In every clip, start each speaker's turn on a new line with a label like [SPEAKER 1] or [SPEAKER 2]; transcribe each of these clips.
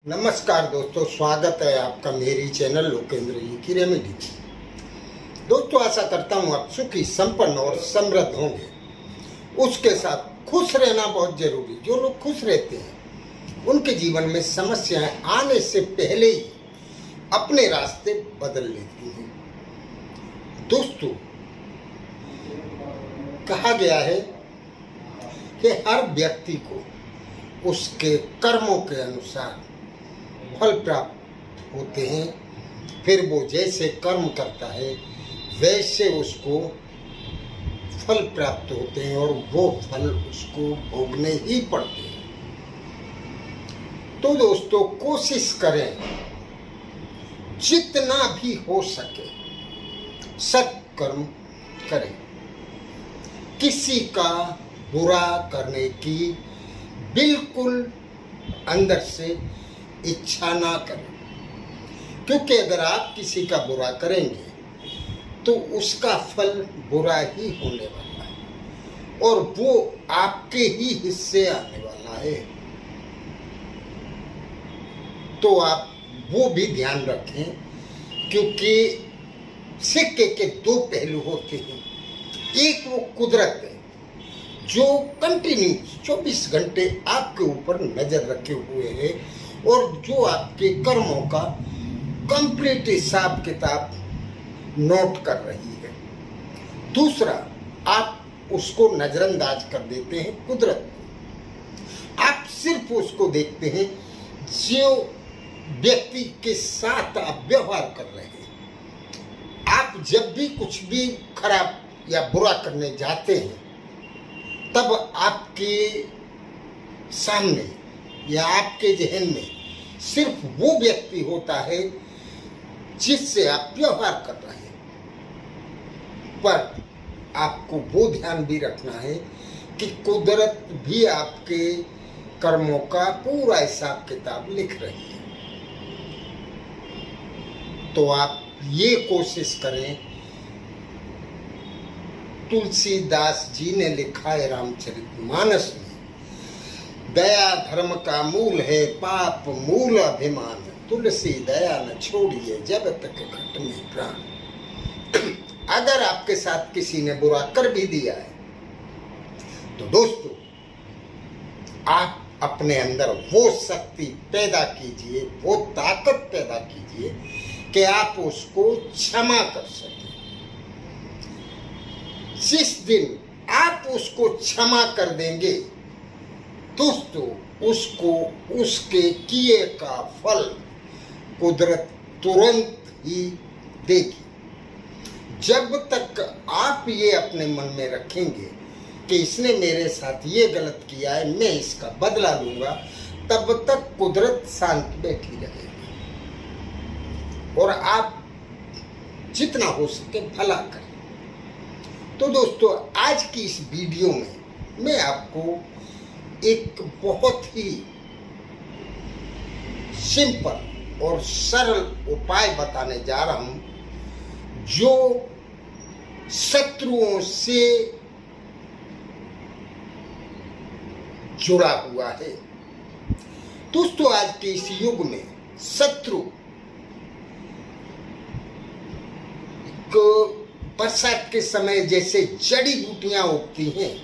[SPEAKER 1] नमस्कार दोस्तों, स्वागत है आपका मेरी चैनल लोकेंद्र जी की रेमेडी। दोस्तों, आशा करता हूँ आप सुखी, संपन्न और समृद्ध होंगे। उसके साथ खुश रहना बहुत जरूरी। जो लोग खुश रहते हैं उनके जीवन में समस्याएं आने से पहले ही अपने रास्ते बदल लेती हैं। दोस्तों, कहा गया है कि हर व्यक्ति को उसके कर्मों के अनुसार फल प्राप्त होते हैं। फिर वो जैसे कर्म करता है वैसे उसको फल प्राप्त होते हैं और वो फल उसको भोगने ही पड़ते हैं। तो दोस्तों, कोशिश करें जितना भी हो सके सत्कर्म करें। किसी का बुरा करने की बिल्कुल अंदर से इच्छा ना करें, क्योंकि अगर आप किसी का बुरा करेंगे तो उसका फल बुरा ही होने वाला है और वो आपके ही हिस्से आने वाला है। तो आप वो भी ध्यान रखें, क्योंकि सिक्के के दो पहलू होते हैं। एक वो कुदरत है जो कंटिन्यू 24 घंटे आपके ऊपर नजर रखे हुए है और जो आपके कर्मों का कंप्लीट हिसाब किताब नोट कर रही है। दूसरा, आप उसको नजरअंदाज कर देते हैं कुदरत को। आप सिर्फ उसको देखते हैं जो व्यक्ति के साथ आप व्यवहार कर रहे हैं। आप जब भी कुछ भी खराब या बुरा करने जाते हैं तब आपके सामने या आपके जहन में सिर्फ वो व्यक्ति होता है जिससे आप व्यवहार कर रहे हैं। पर आपको वो ध्यान भी रखना है कि कुदरत भी आपके कर्मों का पूरा हिसाब किताब लिख रही है। तो आप ये कोशिश करें, तुलसीदास जी ने लिखा है रामचरितमानस में, दया धर्म का मूल है, पाप मूल अभिमान, तुलसी दया न छोड़िए जब तक घट में प्राण। अगर आपके साथ किसी ने बुरा कर भी दिया है तो दोस्तों, आप अपने अंदर वो शक्ति पैदा कीजिए, वो ताकत पैदा कीजिए कि आप उसको क्षमा कर सकें। जिस दिन आप उसको क्षमा कर देंगे दोस्तों, उसको उसके किए का फल कुदरत तुरंत ही देगी। जब तक आप ये अपने मन में रखेंगे कि इसने मेरे साथ ये गलत किया है, मैं इसका बदला लूंगा, तब तक कुदरत शांत बैठी रहेगी और आप जितना हो सके भला करें। तो दोस्तों, आज की इस वीडियो में मैं आपको एक बहुत ही सिंपल और सरल उपाय बताने जा रहा हूं जो शत्रुओं से जुड़ा हुआ है। दोस्तों, आज के इस युग में शत्रु को बरसात के समय जैसे जड़ी बूटियां उगती हैं,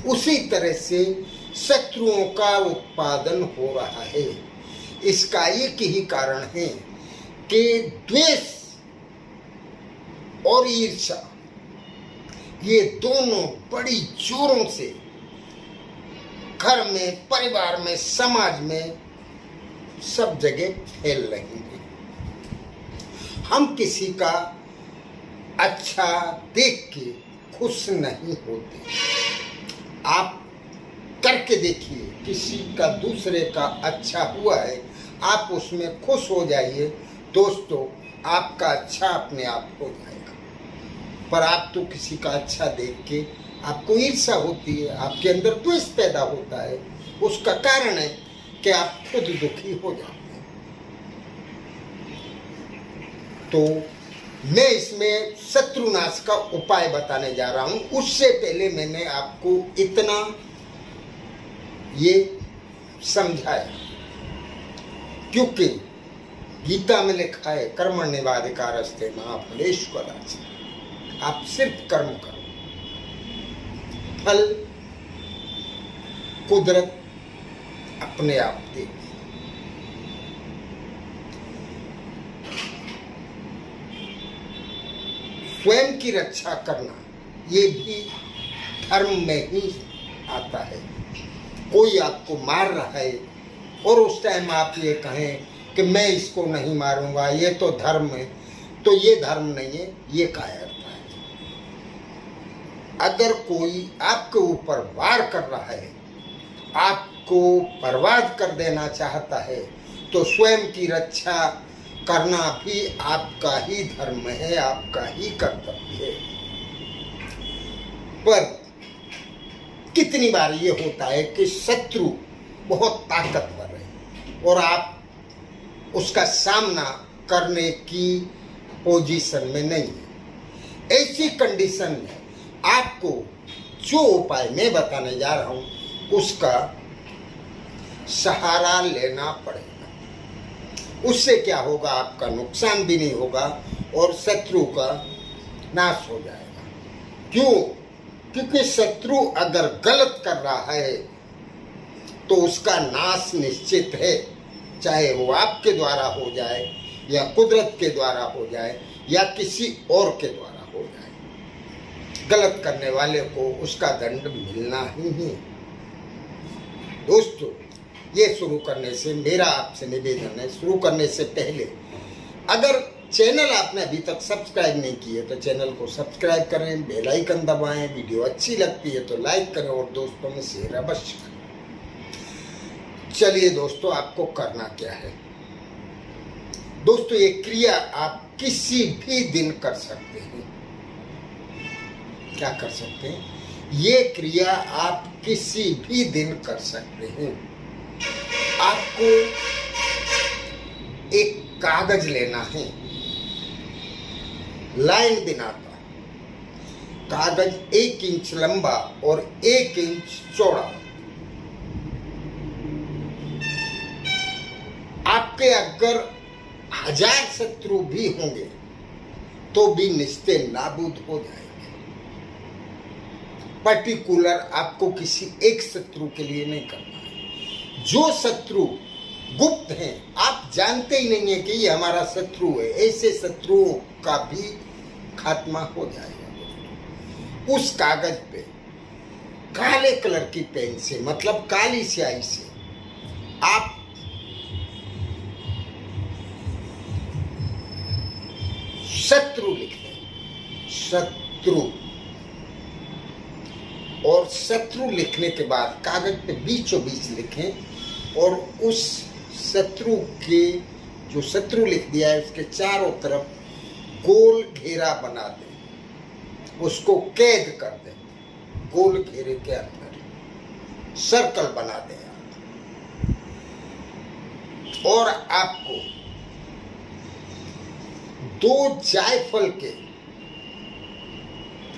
[SPEAKER 1] उसी तरह से शत्रुओं का उत्पादन हो रहा है। इसका एक ही कारण है कि द्वेष और ईर्ष्या, ये दोनों बड़ी जोरों से घर में, परिवार में, समाज में सब जगह फैल रही हैं। हम किसी का अच्छा देख के खुश नहीं होते। आप करके देखिए, किसी का दूसरे का अच्छा हुआ है, आप उसमें खुश हो जाइए दोस्तों, आपका अच्छा अपने आप हो जाएगा। पर आप तो किसी का अच्छा देख के आपको ईर्ष्या होती है, आपके अंदर द्वेष पैदा होता है। उसका कारण है कि आप खुद दुखी हो जाते हैं। तो मैं इसमें शत्रुनाश का उपाय बताने जा रहा हूं। उससे पहले मैंने आपको इतना ये समझाया क्योंकि गीता में लिखा है कर्मण्येवाधिकारस्ते मा फलेषु कदाचन। आप सिर्फ कर्म करो, फल कुदरत अपने आप देगी। स्वयं की रक्षा करना ये भी धर्म में ही आता है। कोई आपको मार रहा है और उस टाइम आप ये कहें कि मैं इसको नहीं मारूंगा, ये तो धर्म है, तो ये धर्म नहीं है, ये कायरता है। अगर कोई आपके ऊपर वार कर रहा है, आपको बर्बाद कर देना चाहता है, तो स्वयं की रक्षा करना भी आपका ही धर्म है, आपका ही कर्तव्य है। पर कितनी बार ये होता है कि शत्रु बहुत ताकतवर है और आप उसका सामना करने की पोजीशन में नहीं है। ऐसी कंडीशन में आपको जो उपाय मैं बताने जा रहा हूं उसका सहारा लेना पड़ेगा। उससे क्या होगा, आपका नुकसान भी नहीं होगा और शत्रु का नाश हो जाएगा। क्यों? क्योंकि शत्रु अगर गलत कर रहा है तो उसका नाश निश्चित है, चाहे वो आपके द्वारा हो जाए या कुदरत के द्वारा हो जाए या किसी और के द्वारा हो जाए। गलत करने वाले को उसका दंड मिलना ही है। दोस्तों, ये शुरू करने से मेरा आपसे निवेदन है, शुरू करने से पहले अगर चैनल आपने अभी तक सब्सक्राइब नहीं किए तो चैनल को सब्सक्राइब करें, बेल आइकन दबाएं, वीडियो अच्छी लगती है तो लाइक करें और दोस्तों में शेयर अवश्य करें। चलिए दोस्तों, आपको करना क्या है। दोस्तों, ये क्रिया आप किसी भी दिन कर सकते हैं। क्या कर सकते हैं? ये क्रिया आप किसी भी दिन कर सकते हैं। आपको एक कागज लेना है, लाइन बिना का कागज 1 इंच लंबा और 1 इंच चौड़ा। आपके अगर 1000 शत्रु भी होंगे तो भी निस्ते नाबूद हो जाएंगे। पर्टिकुलर आपको किसी एक शत्रु के लिए नहीं करना है। जो शत्रु गुप्त हैं, आप जानते ही नहीं है कि ये हमारा शत्रु है, ऐसे शत्रुओं का भी खात्मा हो जाएगा। उस कागज पे काले कलर की पेन से, मतलब काली स्याही से आप शत्रु लिख दें, शत्रु। और शत्रु लिखने के बाद कागज पे बीचों बीच लिखें और उस शत्रु के, जो शत्रु लिख दिया है उसके चारों तरफ गोल घेरा बना दें, उसको कैद कर दें। गोल घेरे के अंदर सर्कल बना दें आप। और आपको 2 जायफल के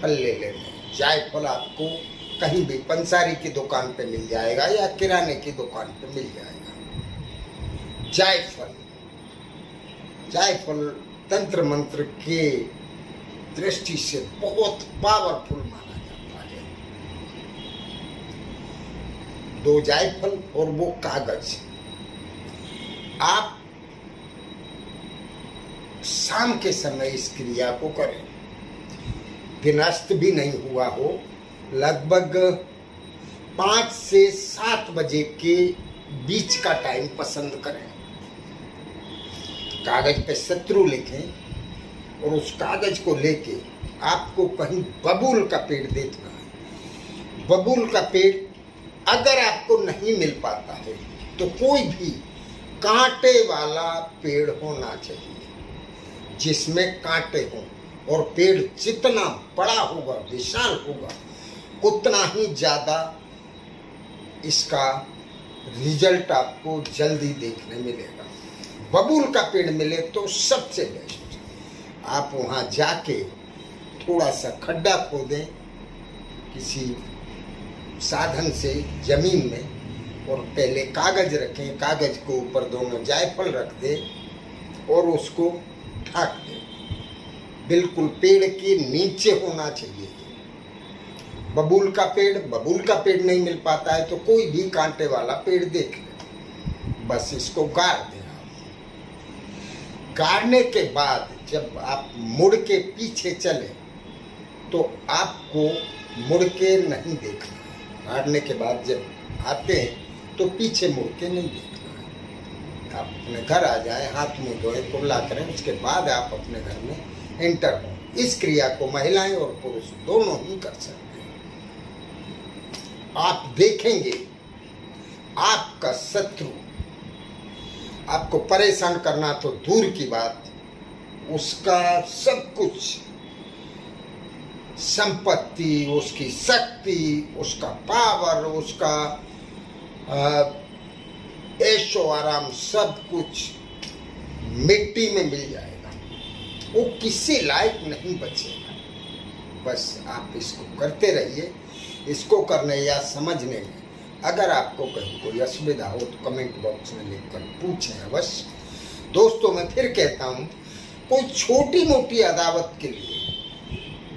[SPEAKER 1] फल ले लेने। जायफल आपको कहीं भी पंसारी की दुकान पे मिल जाएगा या किराने की दुकान पे मिल जाएगा। जायफल, जायफल तंत्र मंत्र के दृष्टि से बहुत पावरफुल माना जाता है। 2 जायफल और वो कागज। आप शाम के समय इस क्रिया को करें, विनष्ट भी नहीं हुआ हो। लगभग 5 से 7 बजे के बीच का टाइम पसंद करें। कागज पे शत्रु लिखें और उस कागज को लेके आपको कहीं बबूल का पेड़ देखना है। बबूल का पेड़ अगर आपको नहीं मिल पाता है तो कोई भी कांटे वाला पेड़ होना चाहिए, जिसमें कांटे हों। और पेड़ जितना बड़ा होगा, विशाल होगा, उतना ही ज़्यादा इसका रिजल्ट आपको जल्दी देखने मिलेगा। बबूल का पेड़ मिले तो सबसे बेस्ट। आप वहाँ जाके थोड़ा सा खड्डा खोदें किसी साधन से जमीन में, और पहले कागज रखें, कागज के ऊपर दोनों जायफल रख दे और उसको ढक दे। बिल्कुल पेड़ के नीचे होना चाहिए। बबूल का पेड़ नहीं मिल पाता है तो कोई भी कांटे वाला पेड़ देख ले, बस इसको गाड़ दें। गाड़ने के बाद जब आप मुड़ के पीछे चले तो आपको मुड़ के नहीं देखना है। गाड़ने के बाद जब आते हैं तो पीछे मुड़ के नहीं देखना है। आप अपने घर आ जाए, हाथ मुंह धोए, कुल्ला करें, उसके बाद आप अपने घर में एंटर हो। इस क्रिया को महिलाएं और पुरुष दोनों ही कर सकते हैं। आप देखेंगे आपका शत्रु आपको परेशान करना तो दूर की बात, उसका सब कुछ, संपत्ति, उसकी शक्ति, उसका पावर, उसका ऐशो आराम, सब कुछ मिट्टी में मिल जाएगा। वो किसी लायक नहीं बचेगा। बस आप इसको करते रहिए। इसको करने या समझने में अगर आपको कहीं कोई असुविधा हो तो कमेंट बॉक्स में लिखकर पूछें अवश्य। दोस्तों, मैं फिर कहता हूँ, कोई छोटी मोटी अदावत के लिए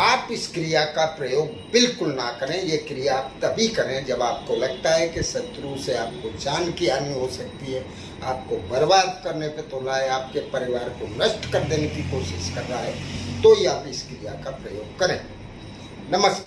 [SPEAKER 1] आप इस क्रिया का प्रयोग बिल्कुल ना करें। ये क्रिया आप तभी करें जब आपको लगता है कि शत्रु से आपको जान की हानि हो सकती है, आपको बर्बाद करने पे तुला है, आपके परिवार को नष्ट कर देने की कोशिश कर रहा है, तो ही आप इस क्रिया का प्रयोग करें। नमस्कार।